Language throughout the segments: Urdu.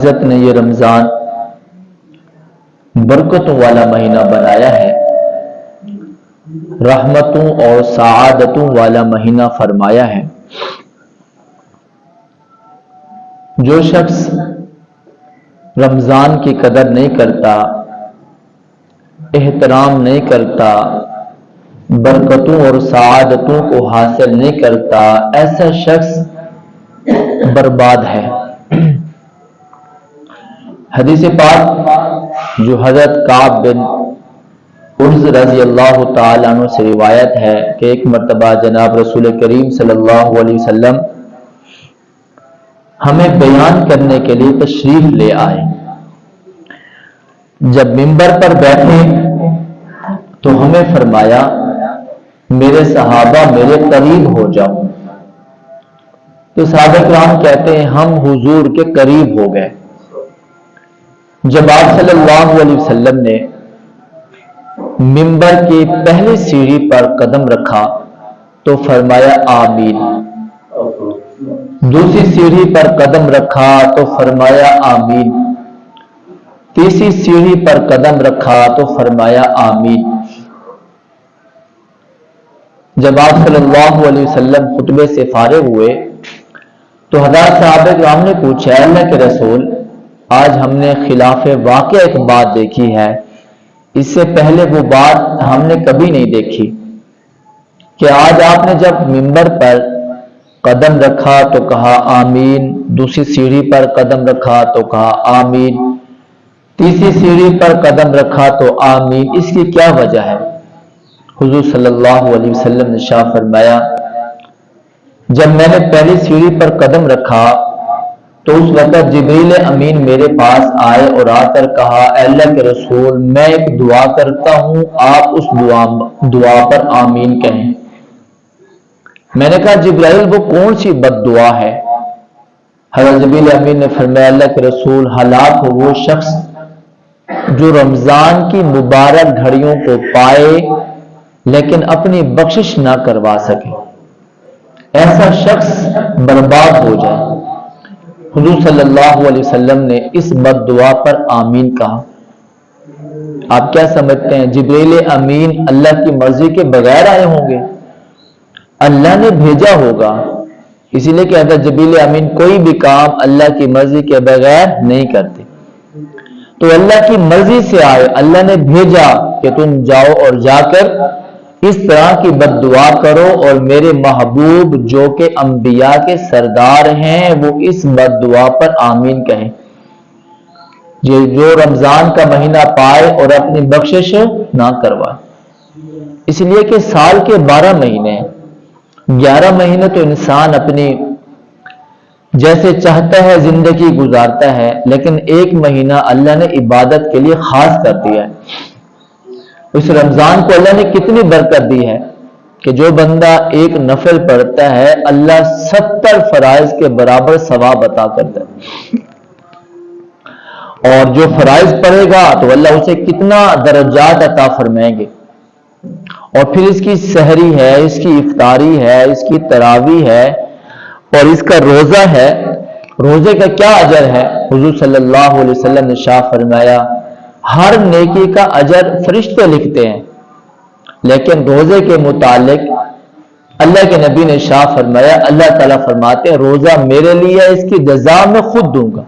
عزت نے یہ رمضان برکتوں والا مہینہ بنایا ہے، رحمتوں اور سعادتوں والا مہینہ فرمایا ہے۔ جو شخص رمضان کی قدر نہیں کرتا، احترام نہیں کرتا، برکتوں اور سعادتوں کو حاصل نہیں کرتا، ایسا شخص برباد ہے۔ حدیث پاک جو حضرت کعب بن عرض رضی اللہ تعالیٰ عنہ سے روایت ہے کہ ایک مرتبہ جناب رسول کریم صلی اللہ علیہ وسلم ہمیں بیان کرنے کے لیے تشریف لے آئے۔ جب منبر پر بیٹھے تو ہمیں فرمایا میرے صحابہ میرے قریب ہو جاؤ۔ تو صحابہ کرام کہتے ہیں ہم حضور کے قریب ہو گئے۔ جب آپ صلی اللہ علیہ وسلم نے منبر کی پہلی سیڑھی پر قدم رکھا تو فرمایا آمین، دوسری سیڑھی پر قدم رکھا تو فرمایا آمین، تیسری سیڑھی پر قدم رکھا تو فرمایا آمین۔ جب آپ صلی اللہ علیہ وسلم خطبے سے فارغ ہوئے تو حضرات صحابہ کرام نے پوچھا اللہ کے رسول آج ہم نے خلاف واقع ایک بات دیکھی ہے، اس سے پہلے وہ بات ہم نے کبھی نہیں دیکھی کہ آج آپ نے جب منبر پر قدم رکھا تو کہا آمین، دوسری سیڑھی پر قدم رکھا تو کہا آمین، تیسری سیڑھی پر قدم رکھا تو آمین، اس کی کیا وجہ ہے؟ حضور صلی اللہ علیہ وسلم نے ارشاد فرمایا جب میں نے پہلی سیڑھی پر قدم رکھا تو اس وقت جبریل امین میرے پاس آئے اور آ کر کہا اے اللہ کے رسول میں ایک دعا کرتا ہوں، آپ اس دعا پر آمین کہیں۔ میں نے کہا جبرائیل وہ کون سی بد دعا ہے؟ حضرت جبریل امین نے فرمایا اللہ کے رسول ہلاک ہو وہ شخص جو رمضان کی مبارک گھڑیوں کو پائے لیکن اپنی بخشش نہ کروا سکے، ایسا شخص برباد ہو جائے۔ حضور صلی اللہ علیہ وسلم نے اس بد دعا پر آمین کہا۔ آپ کیا سمجھتے ہیں جبریل امین اللہ کی مرضی کے بغیر آئے ہوں گے؟ اللہ نے بھیجا ہوگا، اسی لیے کہ حضرت جبریل امین کوئی بھی کام اللہ کی مرضی کے بغیر نہیں کرتے، تو اللہ کی مرضی سے آئے، اللہ نے بھیجا کہ تم جاؤ اور جا کر اس طرح کی بد دعا کرو اور میرے محبوب جو کہ انبیاء کے سردار ہیں وہ اس بد دعا پر آمین کہیں جو رمضان کا مہینہ پائے اور اپنی بخشش نہ کروائے۔ اس لیے کہ سال کے 12 مہینے 11 مہینے تو انسان اپنی جیسے چاہتا ہے زندگی گزارتا ہے، لیکن ایک مہینہ اللہ نے عبادت کے لیے خاص کر دیا ہے۔ اس رمضان کو اللہ نے کتنی برکت دی ہے کہ جو بندہ ایک نفل پڑھتا ہے اللہ 70 فرائض کے برابر ثواب عطا کرتا ہے، اور جو فرائض پڑھے گا تو اللہ اسے کتنا درجات عطا فرمائیں گے، اور پھر اس کی سحری ہے، اس کی افطاری ہے، اس کی تراویح ہے اور اس کا روزہ ہے۔ روزے کا کیا اجر ہے؟ حضور صلی اللہ علیہ وسلم نے ارشاد فرمایا ہر نیکی کا اجر فرشتے لکھتے ہیں، لیکن روزے کے متعلق اللہ کے نبی نے ارشاد فرمایا اللہ تعالیٰ فرماتے ہیں روزہ میرے لیے اس کی جزا میں خود دوں گا،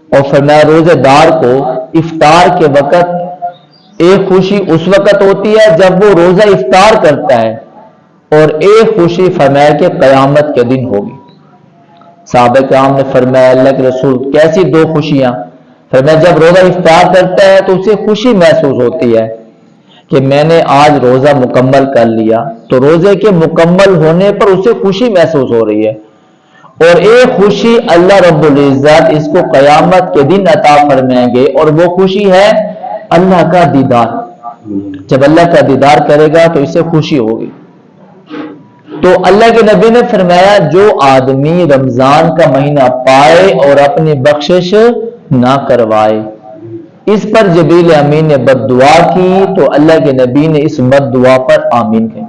اور فرمایا روزے دار کو افطار کے وقت ایک خوشی اس وقت ہوتی ہے جب وہ روزہ افطار کرتا ہے، اور ایک خوشی فرمایا کہ قیامت کے دن ہوگی۔ صحابہ کرام نے فرمایا اللہ کے رسول کیسی دو خوشیاں؟ فرمایا جب روزہ افطار کرتا ہے تو اسے خوشی محسوس ہوتی ہے کہ میں نے آج روزہ مکمل کر لیا، تو روزے کے مکمل ہونے پر اسے خوشی محسوس ہو رہی ہے، اور ایک خوشی اللہ رب العزت اس کو قیامت کے دن عطا فرمائیں گے، اور وہ خوشی ہے اللہ کا دیدار۔ جب اللہ کا دیدار کرے گا تو اسے خوشی ہوگی۔ تو اللہ کے نبی نے فرمایا جو آدمی رمضان کا مہینہ پائے اور اپنی بخشش نہ کروائے، اس پر جبریل امین نے بد دعا کی تو اللہ کے نبی نے اس بد دعا پر آمین کہی۔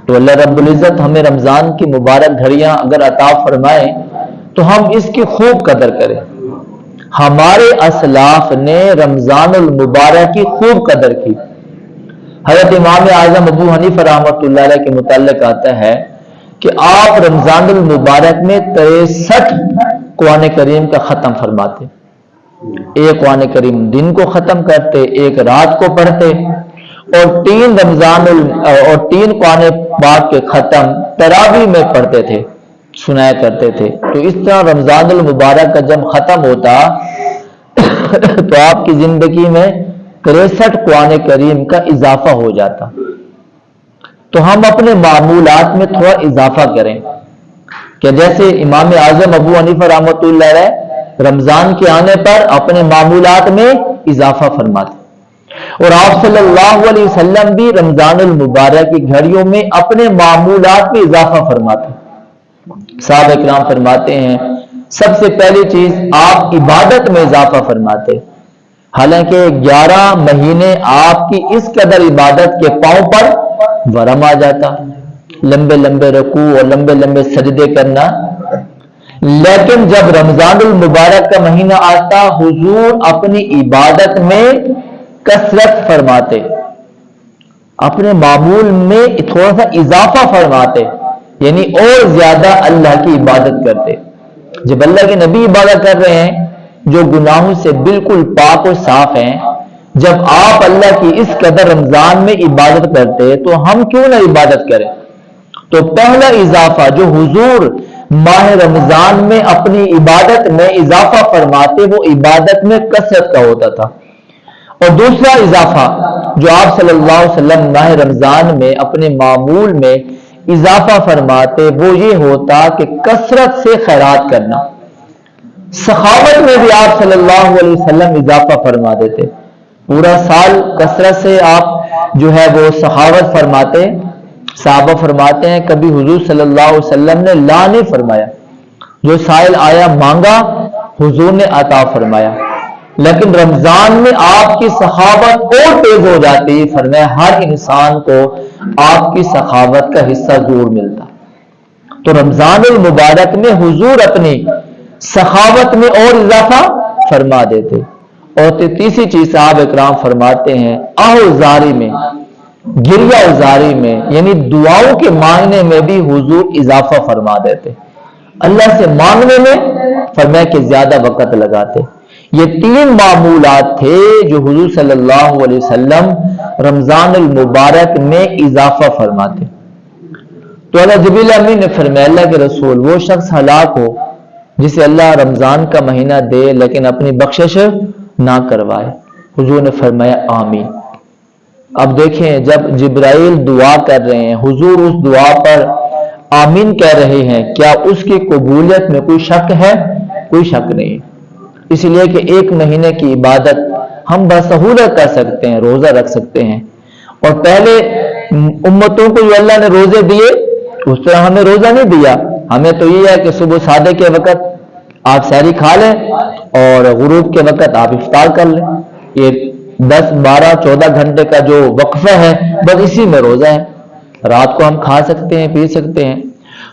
تو اللہ رب العزت ہمیں رمضان کی مبارک گھڑیاں اگر عطا فرمائے تو ہم اس کی خوب قدر کریں. ہمارے اسلاف نے رمضان المبارک کی خوب قدر کی. حضرت امام اعظم ابو حنیفہ رحمۃ اللہ علیہ کے متعلق آتا ہے کہ آپ رمضان المبارک میں 63 قرآن کریم کا ختم فرماتے. ایک قرآن کریم دن کو ختم کرتے، ایک رات کو پڑھتے، اور 3 قرآن پاک کے ختم تراویح میں پڑھتے تھے، سنایا کرتے تھے. تو اس طرح رمضان المبارک کا جب ختم ہوتا تو آپ کی زندگی میں 63 قرآن کریم کا اضافہ ہو جاتا. تو ہم اپنے معمولات میں تھوڑا اضافہ کریں کہ جیسے امام اعظم ابو حنیفہ رحمۃ اللہ علیہ رمضان کے آنے پر اپنے معمولات میں اضافہ فرماتے، اور آپ صلی اللہ علیہ وسلم بھی رمضان المبارک کی گھڑیوں میں اپنے معمولات میں اضافہ فرماتے. صحابہ کرام فرماتے ہیں سب سے پہلی چیز آپ عبادت میں اضافہ فرماتے. حالانکہ 11 مہینے آپ کی اس قدر عبادت کے پاؤں پر ورم آ جاتا، لمبے لمبے رکوع اور لمبے لمبے سجدے کرنا، لیکن جب رمضان المبارک کا مہینہ آتا حضور اپنی عبادت میں کثرت فرماتے، اپنے معمول میں تھوڑا سا اضافہ فرماتے، یعنی اور زیادہ اللہ کی عبادت کرتے. جب اللہ کے نبی عبادت کر رہے ہیں جو گناہوں سے بالکل پاک و صاف ہیں، جب آپ اللہ کی اس قدر رمضان میں عبادت کرتے تو ہم کیوں نہ عبادت کریں. تو پہلا اضافہ جو حضور ماہ رمضان میں اپنی عبادت میں اضافہ فرماتے وہ عبادت میں کثرت کا ہوتا تھا. اور دوسرا اضافہ جو آپ صلی اللہ علیہ وسلم ماہ رمضان میں اپنے معمول میں اضافہ فرماتے وہ یہ ہوتا کہ کثرت سے خیرات کرنا. سخاوت میں بھی آپ صلی اللہ علیہ وسلم اضافہ فرما دیتے. پورا سال کثرت سے آپ جو ہے وہ سخاوت فرماتے. صحابہ فرماتے ہیں کبھی حضور صلی اللہ علیہ وسلم نے لا نہیں فرمایا، جو سائل آیا مانگا حضور نے عطا فرمایا. لیکن رمضان میں آپ کی سخاوت اور تیز ہو جاتی. فرمایا ہر انسان کو آپ کی سخاوت کا حصہ ضرور ملتا. تو رمضان المبارک میں حضور اپنی سخاوت میں اور اضافہ فرما دیتے. اور تیسری چیز صاحب اکرام فرماتے ہیں آہوزاری میں، گریہ ازاری میں، یعنی دعاؤں کے مانگنے میں بھی حضور اضافہ فرما دیتے. اللہ سے مانگنے میں فرمایا کہ زیادہ وقت لگاتے. یہ 3 معمولات تھے جو حضور صلی اللہ علیہ وسلم رمضان المبارک میں اضافہ فرماتے. تو اللہ جبریل امین نے فرمایا اللہ کے رسول وہ شخص ہلاک ہو جسے اللہ رمضان کا مہینہ دے لیکن اپنی بخشش نہ کروائے. حضور نے فرمایا آمین. اب دیکھیں جب جبرائیل دعا کر رہے ہیں حضور اس دعا پر آمین کہہ رہے ہیں، کیا اس کی قبولیت میں کوئی شک ہے؟ کوئی شک نہیں. اس لیے کہ 1 مہینے کی عبادت ہم بسہولت کر سکتے ہیں، روزہ رکھ سکتے ہیں. اور پہلے امتوں کو جو اللہ نے روزے دیے اس طرح ہمیں روزہ نہیں دیا. ہمیں تو یہ ہے کہ صبح سادے کے وقت آپ سحری کھا لیں اور غروب کے وقت آپ افطار کر لیں. یہ 10 12 14 گھنٹے کا جو وقفہ ہے بس اسی میں روزہ ہے. رات کو ہم کھا سکتے ہیں پی سکتے ہیں.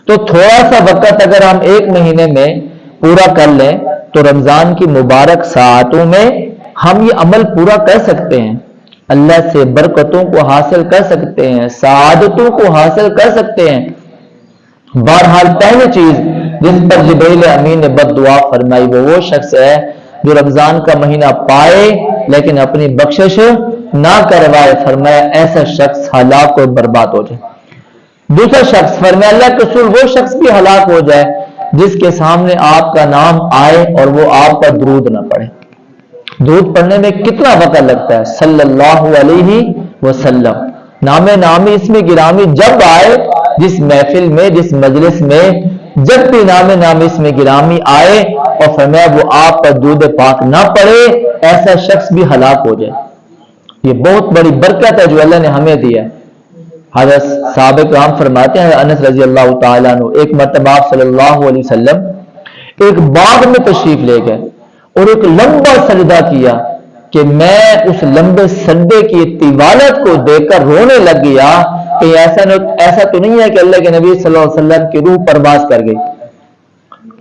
تو تھوڑا سا وقت اگر ہم 1 مہینے میں پورا کر لیں تو رمضان کی مبارک ساعتوں میں ہم یہ عمل پورا کر سکتے ہیں، اللہ سے برکتوں کو حاصل کر سکتے ہیں، سعادتوں کو حاصل کر سکتے ہیں. بہرحال پہلی چیز جس پر جبریل امین نے بد دعا فرمائی وہ شخص ہے جو رمضان کا مہینہ پائے لیکن اپنی بخشش نہ کروائے. فرمایا ایسا شخص ہلاک اور برباد ہو جائے. دوسرا شخص فرمایا اللہ کے رسول وہ شخص بھی ہلاک ہو جائے جس کے سامنے آپ کا نام آئے اور وہ آپ پر درود نہ پڑھے. درود پڑھنے میں کتنا وقت لگتا ہے؟ صلی اللہ علیہ وسلم. نامی اس میں گرامی جب آئے، جس محفل میں جس مجلس میں جب بھی نامی اس میں گرامی آئے اور فرمایا وہ آپ پر درود پاک نہ پڑھے ایسا شخص بھی ہلاک ہو جائے. یہ بہت بڑی برکت ہے جو اللہ نے ہمیں دیا. حضرت صحابہ کرام فرماتے ہیں انس رضی اللہ تعالیٰ عنہ ایک مرتبہ آپ صلی اللہ علیہ وسلم ایک باغ میں تشریف لے گئے اور ایک لمبا سجدہ کیا کہ میں اس لمبے سجدے کی طوالت کو دیکھ کر رونے لگ گیا کہ ایسا تو نہیں ہے کہ اللہ کے نبی صلی اللہ علیہ وسلم کی روح پرواز کر گئی.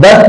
10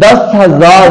10,000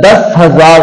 10,000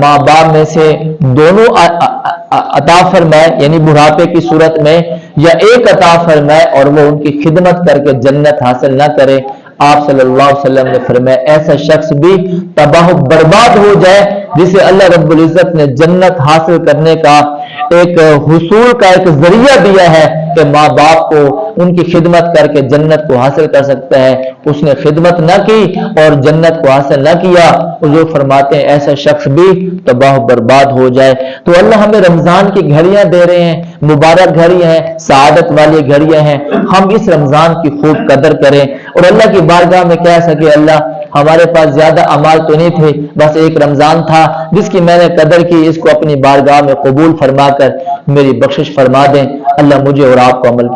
ماں باپ میں سے دونوں عطا فرمائے، یعنی بڑھاپے کی صورت میں، یا ایک عطا فرمائے اور وہ ان کی خدمت کر کے جنت حاصل نہ کرے۔ آپ صلی اللہ علیہ وسلم نے فرمایا ایسا شخص بھی تباہ و برباد ہو جائے جسے اللہ رب العزت نے جنت حاصل کرنے کا ایک حصول کا ایک ذریعہ دیا ہے کہ ماں باپ کو ان کی خدمت کر کے جنت کو حاصل کر سکتا ہے، اس نے خدمت نہ کی اور جنت کو حاصل نہ کیا، حضور فرماتے ہیں ایسا شخص بھی تباہ و برباد ہو جائے۔ تو اللہ ہمیں رمضان کی گھڑیاں دے رہے ہیں، مبارک گھڑیاں ہیں، سعادت والی گھڑیاں ہیں، ہم اس رمضان کی خوب قدر کریں اور اللہ کی بارگاہ میں کہہ سکے اللہ ہمارے پاس زیادہ اعمال تو نہیں تھے، بس ایک رمضان تھا جس کی میں نے قدر کی، اس کو اپنی بارگاہ میں قبول فرما کر میری بخشش فرما دیں۔ اللہ مجھے اور آپ کو عمل